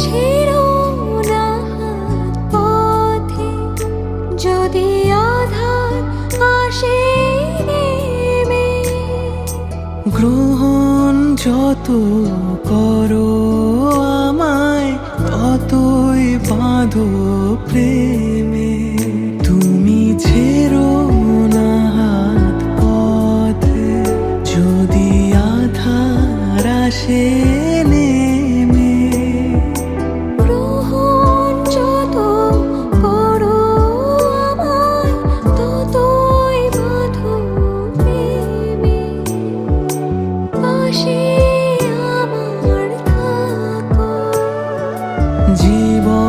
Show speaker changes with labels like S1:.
S1: ছেড়ো না হাত পথে, যদি আধার আসে নেমে।
S2: গ্রহণ যত করো আমায়, ততই বাঁধো প্রেমে। তুমি ছেড়ো না হাত পথে, যদি আধার আসে নেমে।
S1: গ্রহণ যত করো আমায়, ততই বাঁধো প্রেমে। পাশে আমার থাকো।
S2: জীবন